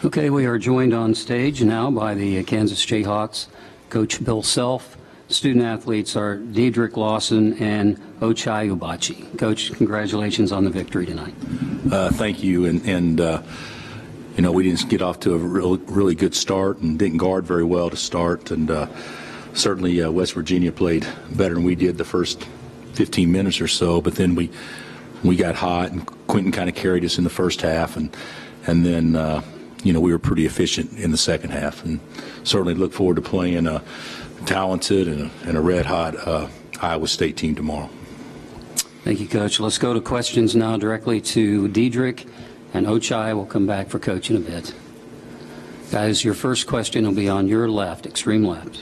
Okay, we are joined on stage now by the Kansas Jayhawks, Coach Bill Self. Student athletes are Dedrick Lawson and Ochai Ubachi. Coach, congratulations on the victory tonight. Thank you. And you know, we didn't get off to a really good start and didn't guard very well to start. And certainly West Virginia played better than we did the first 15 minutes or so. But then we got hot, and Quentin kind of carried us in the first half. And then, you know, we were pretty efficient in the second half. And certainly look forward to playing a talented and a red-hot Iowa State team tomorrow. Thank you, Coach. Let's go to questions now directly to Dedrick, and Ochai will come back for Coach in a bit. Guys, your first question will be on your left, extreme left.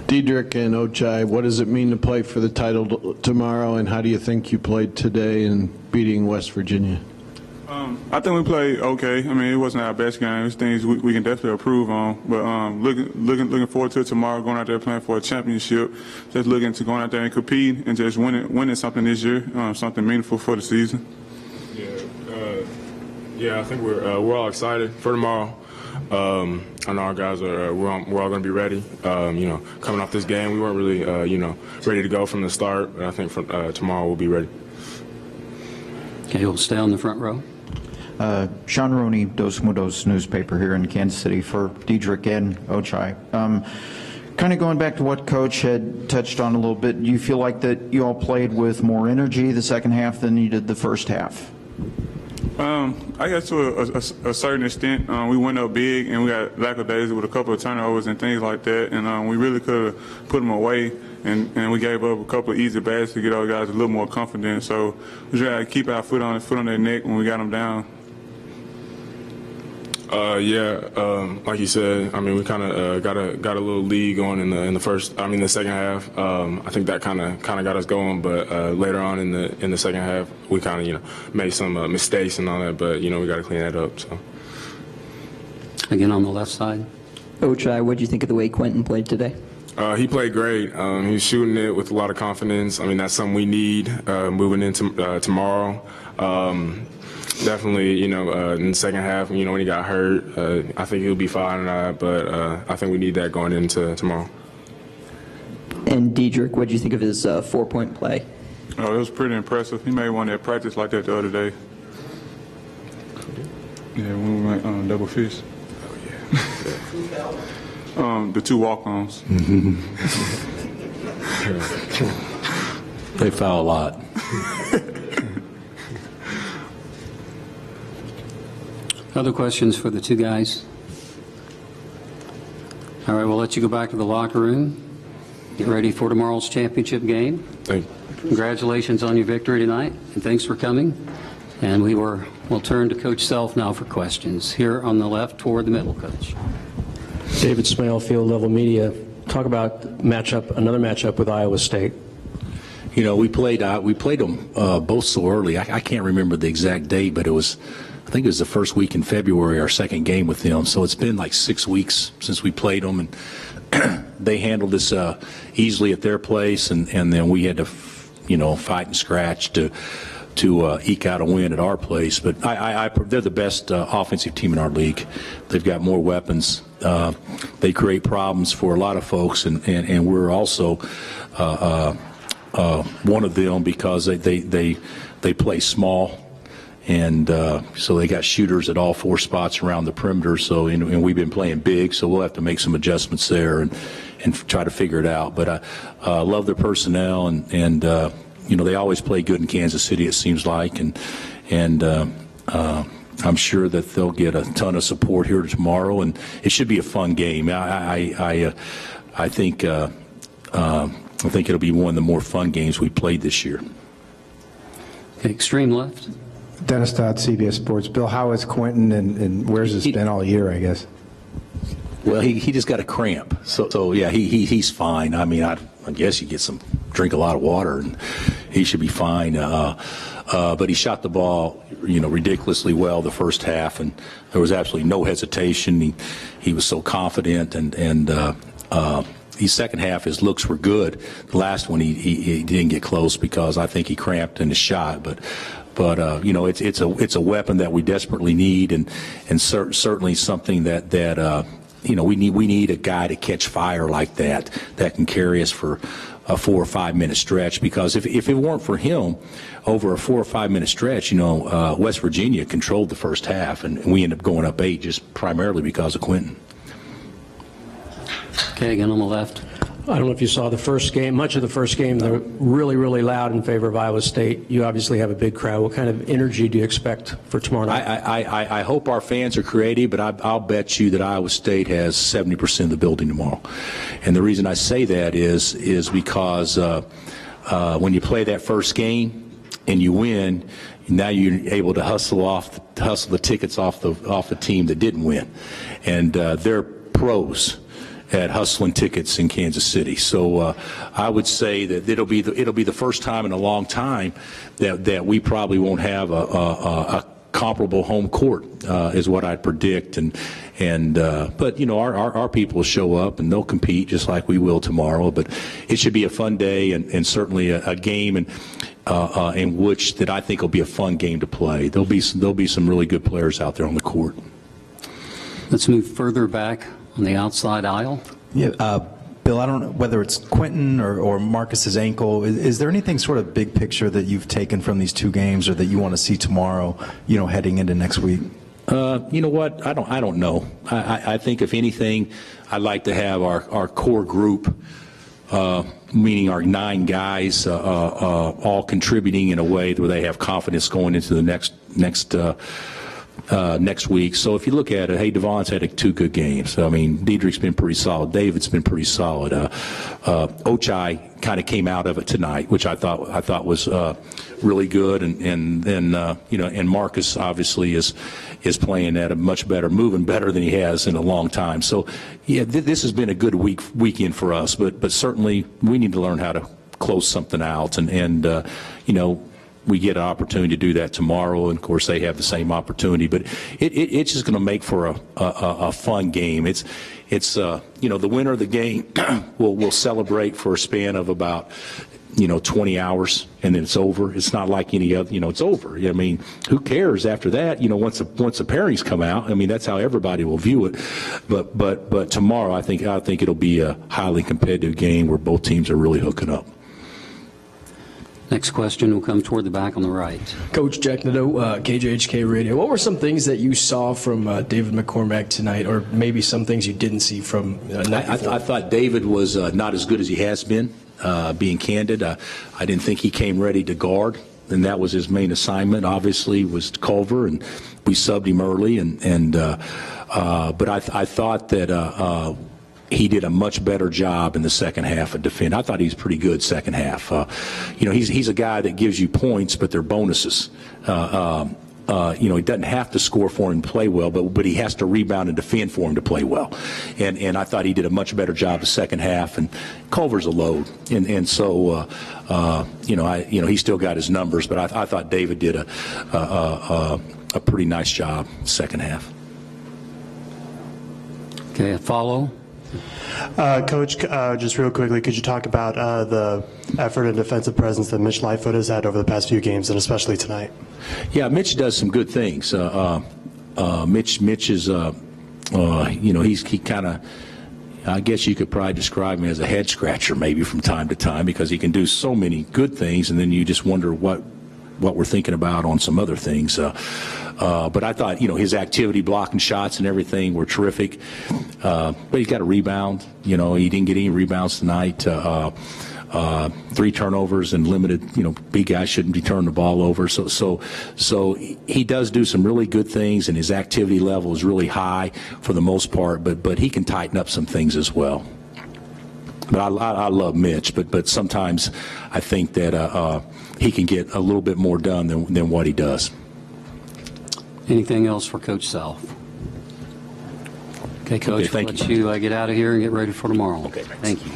Dedrick and Ochai, what does it mean to play for the title tomorrow, and how do you think you played today in beating West Virginia? I think we played okay. I mean, it wasn't our best game. It's things we can definitely improve on. But looking forward to it tomorrow, going out there playing for a championship, just looking to going out there and compete and just winning something this year, something meaningful for the season. Yeah, I think we're all excited for tomorrow. I know our guys are we're all going to be ready. You know, coming off this game, we weren't really you know, ready to go from the start. But I think from tomorrow we'll be ready. Okay, we'll stay on the front row. Sean Rooney, Dos Mudos newspaper here in Kansas City for Dedrick and Ochai. Kind of going back to what Coach had touched on a little bit, do you feel like that you all played with more energy the second half than you did the first half? I guess to a certain extent, we went up big and we got lackadaisical with a couple of turnovers and things like that, and we really could have put them away, and we gave up a couple of easy bags to get our guys a little more confident. So we tried to keep our foot on their neck when we got them down. Like you said, I mean, we kind of got a little lead going in the second half. I think that kind of got us going, but later on in the second half, we kind of, you know, made some mistakes and all that, but you know, we got to clean that up. So again on the left side. Ochai, what did you think of the way Quentin played today? He played great. He was shooting it with a lot of confidence. I mean, that's something we need moving into tomorrow. Definitely, you know, in the second half, you know, when he got hurt, I think he'll be fine, but I think we need that going into tomorrow. And Dedrick, what did you think of his 4-point play? Oh, it was pretty impressive. He made one that practiced like that the other day. Yeah, when we went double fist. Oh, yeah. The two walk-ons. They foul a lot. Other questions for the two guys? All right, we'll let you go back to the locker room. Get ready for tomorrow's championship game. Thank you. Congratulations on your victory tonight, and thanks for coming. And we'll turn to Coach Self now for questions. Here on the left toward the middle, Coach. David Smale, Field Level Media. Talk about another matchup with Iowa State. You know, we played them both so early. I can't remember the exact date, but I think it was the first week in February, our second game with them. So it's been like 6 weeks since we played them, and they handled us easily at their place, and then we had to, you know, fight and scratch to eke out a win at our place. But they're the best offensive team in our league. They've got more weapons. They create problems for a lot of folks, and we're also one of them because they play small. And so they got shooters at all 4 spots around the perimeter. So and we've been playing big, so we'll have to make some adjustments there and try to figure it out. But I love their personnel, and you know, they always play good in Kansas City, it seems like, and I'm sure that they'll get a ton of support here tomorrow, and it should be a fun game. I think it'll be one of the more fun games we played this year. Okay, extreme left. Dennis Dodd, CBS Sports. Bill, how is Quentin, and where's this been all year, I guess? Well, he just got a cramp. So yeah, he's fine. I mean, I guess he gets drink a lot of water, and he should be fine. But he shot the ball, you know, ridiculously well the first half, and there was absolutely no hesitation. He was so confident, and his second half, his looks were good. The last one, he didn't get close because I think he cramped in his shot. But But it's a weapon that we desperately need, and certainly something that we need a guy to catch fire like that can carry us for a 4 or 5 minute stretch. Because if it weren't for him, over a 4 or 5 minute stretch, West Virginia controlled the first half, and we ended up going up 8 just primarily because of Quentin. Okay, again on the left. I don't know if you saw the first game, much of the first game, they're really, really loud in favor of Iowa State. You obviously have a big crowd. What kind of energy do you expect for tomorrow night? I hope our fans are creative, but I'll bet you that Iowa State has 70% of the building tomorrow. And the reason I say that is because when you play that first game and you win, now you're able to hustle the tickets off the team that didn't win. And they're pros at hustling tickets in Kansas City. So I would say that it'll be the first time in a long time that we probably won't have a comparable home court, is what I'd predict. But our people will show up and they'll compete just like we will tomorrow. But it should be a fun day and certainly a game in which that I think will be a fun game to play. There'll be some really good players out there on the court. Let's move further back on the outside aisle. Yeah, Bill, I don't know whether it's Quentin or Marcus's ankle. Is there anything sort of big picture that you've taken from these 2 games or that you want to see tomorrow, heading into next week? You know what? I don't know. I think if anything, I'd like to have our core group, meaning our 9 guys, all contributing in a way where they have confidence going into the next week. So if you look at it, hey, Devon's had 2 good games. I mean, Diedrich's been pretty solid. David's been pretty solid. Ochai kind of came out of it tonight, which I thought was really good. And then and Marcus obviously is playing at a much better, moving better than he has in a long time. So yeah, this has been a good weekend for us. But certainly we need to learn how to close something out and we get an opportunity to do that tomorrow, and of course they have the same opportunity. But it's just going to make for a fun game. It's the winner of the game will celebrate for a span of about 20 hours, and then it's over. It's not like any other. It's over. I mean, who cares after that? Once the pairings come out, I mean that's how everybody will view it. But tomorrow, I think it'll be a highly competitive game where both teams are really hooking up. Next question will come toward the back on the right. Coach Jack Nadeau, KJHK Radio. What were some things that you saw from David McCormack tonight, or maybe some things you didn't see from night before? I thought David was not as good as he has been, being candid. I didn't think he came ready to guard, and that was his main assignment, obviously, was Culver, and we subbed him early. But I thought that he did a much better job in the second half of defending. I thought he was pretty good second half. He's a guy that gives you points, but they're bonuses. He doesn't have to score for him to play well, but he has to rebound and defend for him to play well. And I thought he did a much better job the second half. And Culver's a load, so he still got his numbers. But I thought David did a pretty nice job second half. Okay, a follow. Coach, just real quickly, could you talk about the effort and defensive presence that Mitch Lightfoot has had over the past few games, and especially tonight? Yeah, Mitch does some good things. Mitch is, he kind of, I guess you could probably describe him as a head scratcher maybe from time to time, because he can do so many good things, and then you just wonder what we're thinking about on some other things. But I thought, his activity, blocking shots and everything were terrific. But he's got a rebound. He didn't get any rebounds tonight. 3 turnovers and limited, big guys shouldn't be turning the ball over. So he does do some really good things, and his activity level is really high for the most part, but he can tighten up some things as well. But I love Mitch, but sometimes I think that he can get a little bit more done than what he does. Anything else for Coach Self? Okay, Coach, thank we'll let you get out of here and get ready for tomorrow. Okay, thanks. Thank you.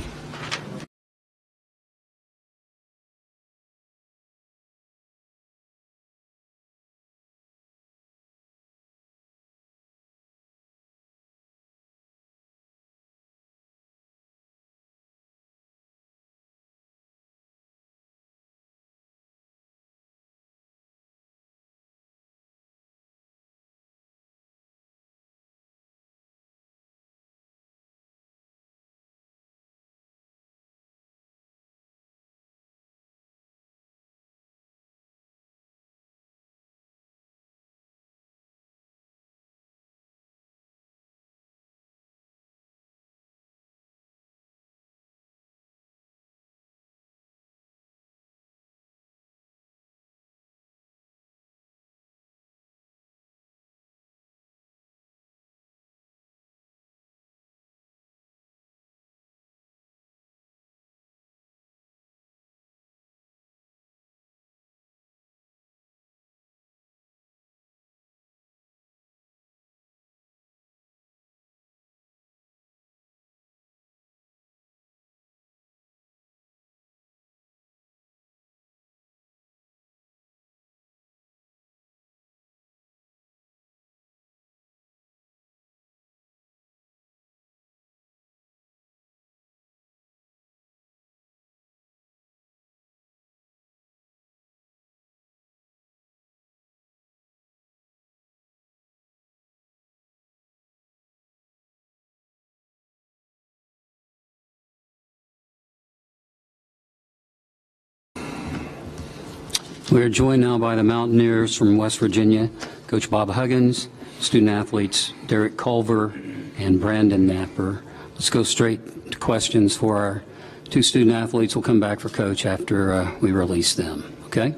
We are joined now by the Mountaineers from West Virginia, Coach Bob Huggins, student athletes Derek Culver and Brandon Napper. Let's go straight to questions for our two student athletes. We'll come back for Coach after we release them, okay?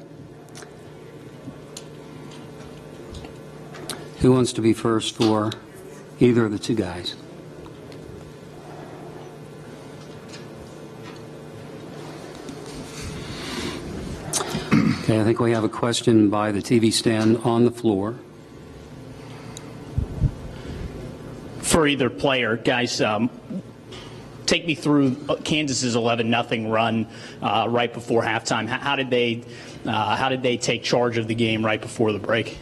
Who wants to be first for either of the two guys? Okay, I think we have a question by the TV stand on the floor. For either player, guys, take me through Kansas's 11-0 run right before halftime. How did they take charge of the game right before the break?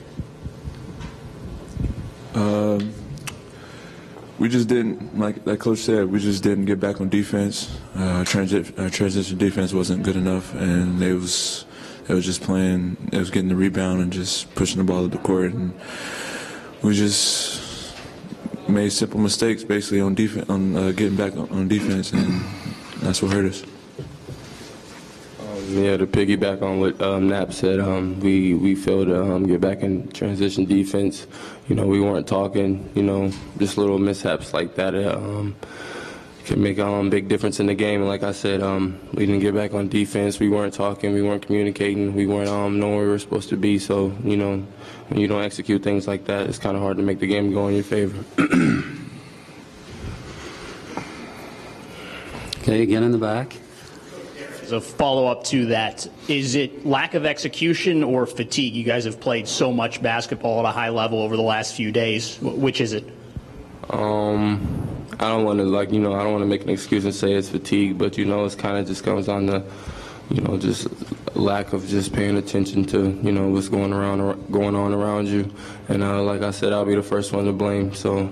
We just didn't, like Coach said, we just didn't get back on defense. Our transition defense wasn't good enough, and it was just playing. It was getting the rebound and just pushing the ball up the court, and we just made simple mistakes basically on defense, getting back on defense, and that's what hurt us. Yeah, to piggyback on what Knapp said, we failed to get back in transition defense. You know, we weren't talking. You know, just little mishaps like that can make a big difference in the game. And like I said, we didn't get back on defense. We weren't talking. We weren't communicating. We weren't knowing where we were supposed to be. So, you know, when you don't execute things like that, it's kind of hard to make the game go in your favor. Okay, again in the back. As a follow-up to that, is it lack of execution or fatigue? You guys have played so much basketball at a high level over the last few days. Which is it? I don't want to I don't want to make an excuse and say it's fatigue, but it's kind of just comes down to just lack of just paying attention to what's going on around you. And like I said, I'll be the first one to blame. So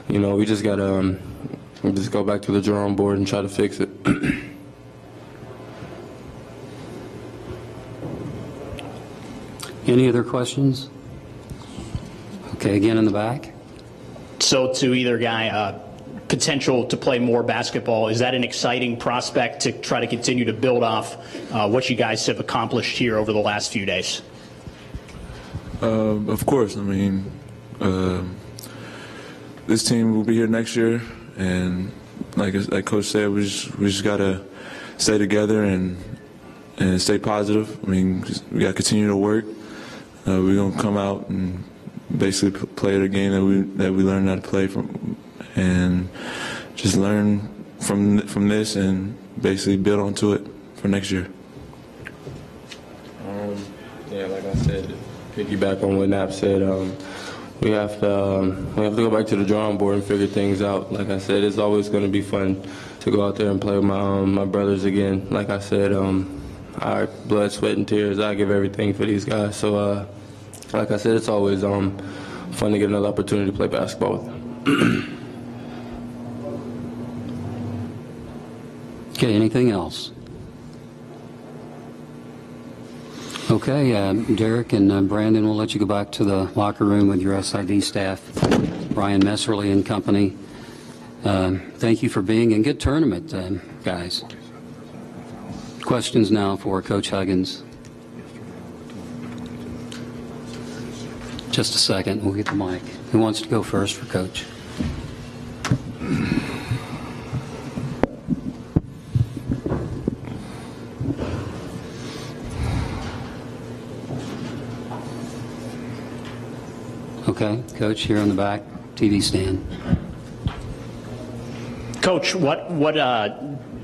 we just gotta just go back to the drawing board and try to fix it. Any other questions? Okay, again in the back. So to either guy, potential to play more basketball, is that an exciting prospect to try to continue to build off what you guys have accomplished here over the last few days? Of course. I mean, this team will be here next year, and like Coach said, we just gotta stay together and stay positive. I mean, we gotta continue to work. We're gonna come out and basically play the game that we learned how to play from, and just learn from this and basically build onto it for next year. Yeah, like I said, piggyback on what Knapp said. We have to go back to the drawing board and figure things out. Like I said, it's always going to be fun to go out there and play with my brothers again. Like I said, our blood, sweat, and tears. I give everything for these guys. So, like I said, it's always fun to get another opportunity to play basketball with them. Okay, anything else? Okay, Derek and Brandon, we'll let you go back to the locker room with your SID staff, Brian Messerly and company. Thank you for being in. Good tournament, guys. Questions now for Coach Huggins. Just a second, we'll get the mic. Who wants to go first for Coach? Okay, Coach, here on the back, TV stand. Coach, what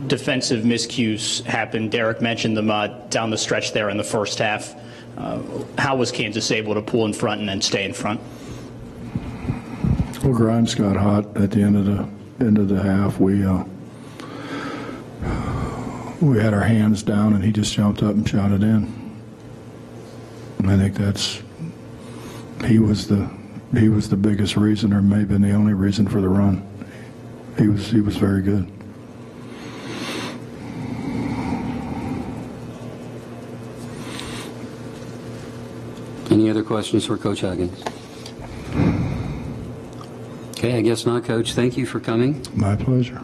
defensive miscues happened? Derek mentioned them down the stretch there in the first half. How was Kansas able to pull in front and then stay in front? Well, Grimes got hot at the end of the half. We had our hands down, and he just jumped up and shot it in. And I think he was the biggest reason, or maybe the only reason for the run. He was very good. Any other questions for Coach Huggins? Okay, I guess not, Coach. Thank you for coming. My pleasure.